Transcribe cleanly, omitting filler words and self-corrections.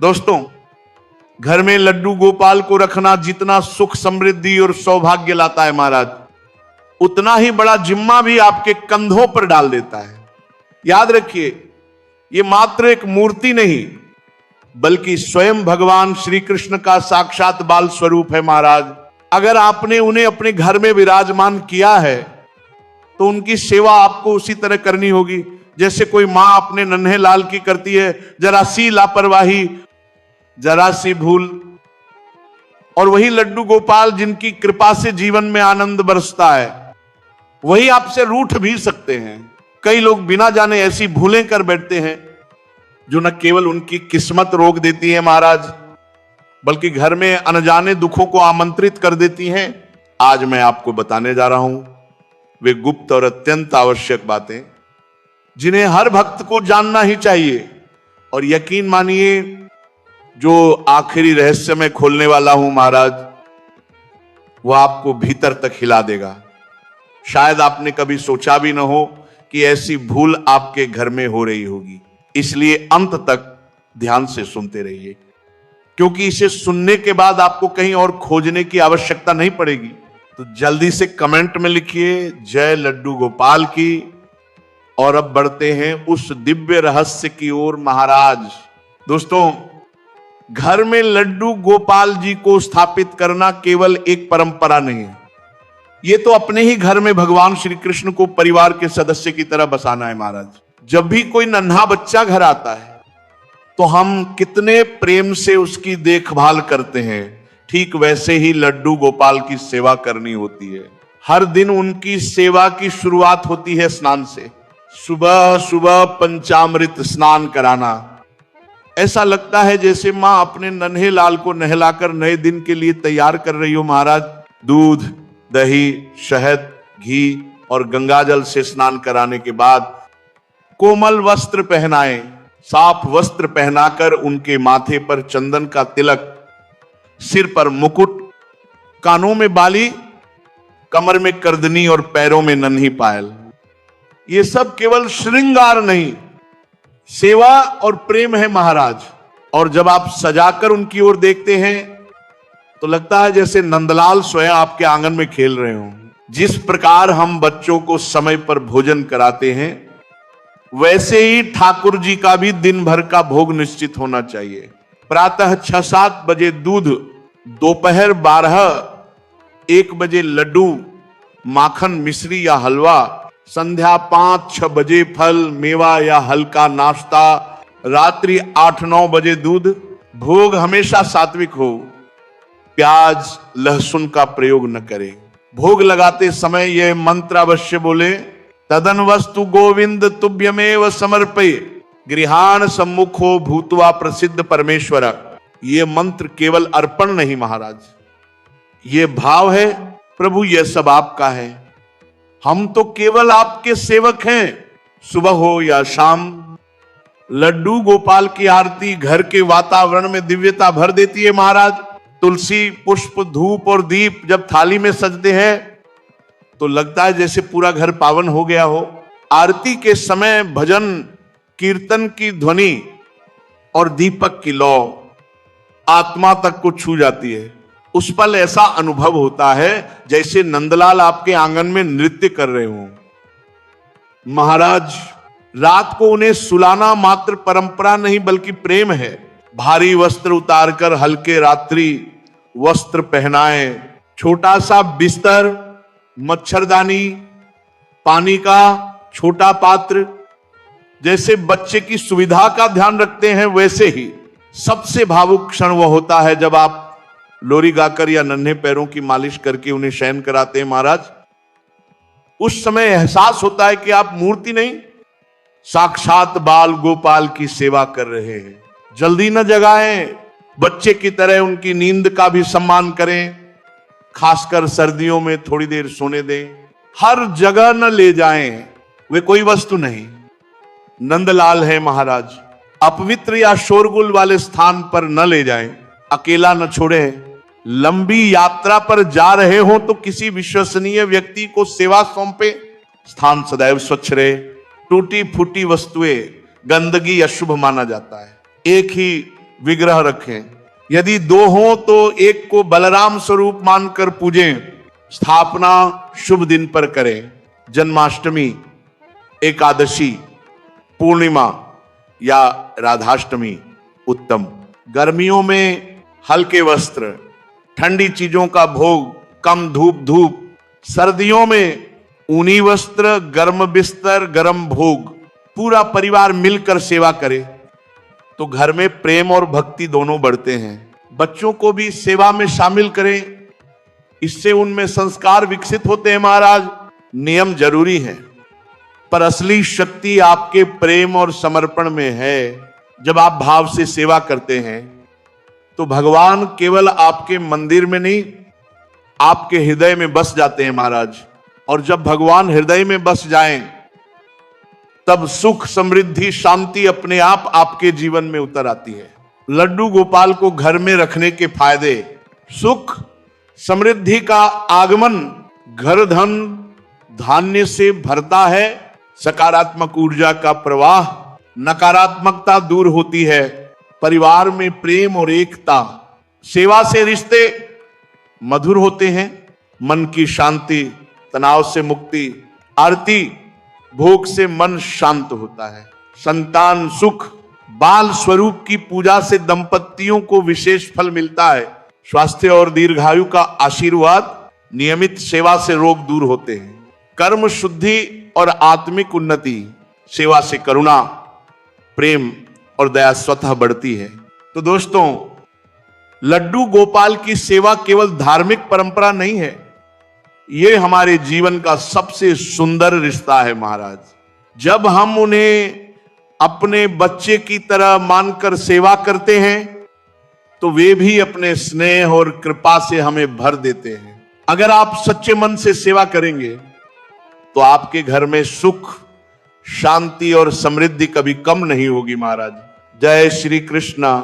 दोस्तों, घर में लड्डू गोपाल को रखना जितना सुख समृद्धि और सौभाग्य लाता है महाराज, उतना ही बड़ा जिम्मा भी आपके कंधों पर डाल देता है। याद रखिए, ये मात्र एक मूर्ति नहीं बल्कि स्वयं भगवान श्री कृष्ण का साक्षात बाल स्वरूप है महाराज। अगर आपने उन्हें अपने घर में विराजमान किया है तो उनकी सेवा आपको उसी तरह करनी होगी जैसे कोई मां अपने नन्हे लाल की करती है। जरा सी लापरवाही, जरा सी भूल, और वही लड्डू गोपाल जिनकी कृपा से जीवन में आनंद बरसता है, वही आपसे रूठ भी सकते हैं। कई लोग बिना जाने ऐसी भूलें कर बैठते हैं जो न केवल उनकी किस्मत रोक देती है महाराज, बल्कि घर में अनजाने दुखों को आमंत्रित कर देती हैं। आज मैं आपको बताने जा रहा हूं वे गुप्त और अत्यंत आवश्यक बातें जिन्हें हर भक्त को जानना ही चाहिए। और यकीन मानिए, जो आखिरी रहस्य मैं खोलने वाला हूं महाराज, वो आपको भीतर तक हिला देगा। शायद आपने कभी सोचा भी ना हो कि ऐसी भूल आपके घर में हो रही होगी। इसलिए अंत तक ध्यान से सुनते रहिए, क्योंकि इसे सुनने के बाद आपको कहीं और खोजने की आवश्यकता नहीं पड़ेगी। तो जल्दी से कमेंट में लिखिए जय लड्डू गोपाल की। और अब बढ़ते हैं उस दिव्य रहस्य की ओर महाराज। दोस्तों, घर में लड्डू गोपाल जी को स्थापित करना केवल एक परंपरा नहीं है, ये तो अपने ही घर में भगवान श्री कृष्ण को परिवार के सदस्य की तरह बसाना है महाराज। जब भी कोई नन्हा बच्चा घर आता है तो हम कितने प्रेम से उसकी देखभाल करते हैं, ठीक वैसे ही लड्डू गोपाल की सेवा करनी होती है। हर दिन उनकी सेवा की शुरुआत होती है स्नान से। सुबह सुबह पंचामृत स्नान कराना, ऐसा लगता है जैसे मां अपने नन्हे लाल को नहलाकर नए दिन के लिए तैयार कर रही हो महाराज। दूध, दही, शहद, घी और गंगाजल से स्नान कराने के बाद कोमल वस्त्र पहनाएं, साफ वस्त्र पहनाकर उनके माथे पर चंदन का तिलक, सिर पर मुकुट, कानों में बाली, कमर में करदनी और पैरों में नन्ही पायल। ये सब केवल श्रृंगार नहीं, सेवा और प्रेम है महाराज। और जब आप सजाकर उनकी ओर देखते हैं तो लगता है जैसे नंदलाल स्वयं आपके आंगन में खेल रहे हों। जिस प्रकार हम बच्चों को समय पर भोजन कराते हैं, वैसे ही ठाकुर जी का भी दिन भर का भोग निश्चित होना चाहिए। प्रातः 6-7 बजे दूध, दोपहर 12-1 बजे लड्डू, माखन, मिश्री या हलवा, संध्या 5-6 बजे फल, मेवा या हल्का नाश्ता, रात्रि 8-9 बजे दूध। भोग हमेशा सात्विक हो, प्याज लहसुन का प्रयोग न करें। भोग लगाते समय यह मंत्र अवश्य बोले, तदन वस्तु गोविंद तुभ्यमेव समर्पये गृहाण सम्मुखो भूतवा प्रसिद्ध परमेश्वर। ये मंत्र केवल अर्पण नहीं महाराज, ये भाव है, प्रभु यह सब आपका है, हम तो केवल आपके सेवक हैं। सुबह हो या शाम लड्डू गोपाल की आरती घर के वातावरण में दिव्यता भर देती है महाराज। तुलसी, पुष्प, धूप और दीप जब थाली में सजते हैं तो लगता है जैसे पूरा घर पावन हो गया हो। आरती के समय भजन कीर्तन की ध्वनि और दीपक की लौ आत्मा तक को छू जाती है। उस पल ऐसा अनुभव होता है जैसे नंदलाल आपके आंगन में नृत्य कर रहे हों। महाराज, रात को उन्हें सुलाना मात्र परंपरा नहीं बल्कि प्रेम है। भारी वस्त्र उतारकर हल्के रात्रि वस्त्र पहनाएं, छोटा सा बिस्तर, मच्छरदानी, पानी का छोटा पात्र, जैसे बच्चे की सुविधा का ध्यान रखते हैं वैसे ही सबसे भावुक क्षण वह होता है जब आप लोरी गाकर या नन्हे पैरों की मालिश करके उन्हें शयन कराते हैं महाराज। उस समय एहसास होता है कि आप मूर्ति नहीं, साक्षात बाल गोपाल की सेवा कर रहे हैं। जल्दी न जगाएं, बच्चे की तरह उनकी नींद का भी सम्मान करें। खासकर सर्दियों में थोड़ी देर सोने दें। हर जगह न ले जाएं, वे कोई वस्तु नहीं, नंदलाल है महाराज। अपवित्र या शोरगुल वाले स्थान पर न ले जाएं, अकेला न छोड़ें। लंबी यात्रा पर जा रहे हो तो किसी विश्वसनीय व्यक्ति को सेवा सौंपे। स्थान सदैव स्वच्छ रहे। टूटी फूटी वस्तुएं, गंदगी अशुभ माना जाता है। एक ही विग्रह रखें। यदि दो हों तो एक को बलराम स्वरूप मानकर पूजें। स्थापना शुभ दिन पर करें, जन्माष्टमी, एकादशी, पूर्णिमा या राधाष्टमी उत्तम। गर्मियों में हल्के वस्त्र, ठंडी चीजों का भोग, कम धूप। सर्दियों में ऊनी वस्त्र, गर्म बिस्तर, गर्म भोग। पूरा परिवार मिलकर सेवा करे तो घर में प्रेम और भक्ति दोनों बढ़ते हैं। बच्चों को भी सेवा में शामिल करें, इससे उनमें संस्कार विकसित होते हैं महाराज। नियम जरूरी है, पर असली शक्ति आपके प्रेम और समर्पण में है। जब आप भाव से सेवा करते हैं तो भगवान केवल आपके मंदिर में नहीं, आपके हृदय में बस जाते हैं महाराज। और जब भगवान हृदय में बस जाएं, तब सुख, समृद्धि, शांति अपने आप आपके जीवन में उतर आती है। लड्डू गोपाल को घर में रखने के फायदे: सुख समृद्धि का आगमन, घर धन धान्य से भरता है, सकारात्मक ऊर्जा का प्रवाह, नकारात्मकता दूर होती है, परिवार में प्रेम और एकता, सेवा से रिश्ते मधुर होते हैं, मन की शांति, तनाव से मुक्ति, आरती, भोग से मन शांत होता है, संतान सुख, बाल स्वरूप की पूजा से दंपतियों को विशेष फल मिलता है, स्वास्थ्य और दीर्घायु का आशीर्वाद, नियमित सेवा से रोग दूर होते हैं, कर्म शुद्धि और आत्मिक उन्नति, सेवा से करुणा, प्रेम और दया स्वतः बढ़ती है। तो दोस्तों, लड्डू गोपाल की सेवा केवल धार्मिक परंपरा नहीं है, यह हमारे जीवन का सबसे सुंदर रिश्ता है महाराज। जब हम उन्हें अपने बच्चे की तरह मानकर सेवा करते हैं तो वे भी अपने स्नेह और कृपा से हमें भर देते हैं। अगर आप सच्चे मन से सेवा करेंगे तो आपके घर में सुख, शांति और समृद्धि कभी कम नहीं होगी महाराज। जय श्री कृष्णा।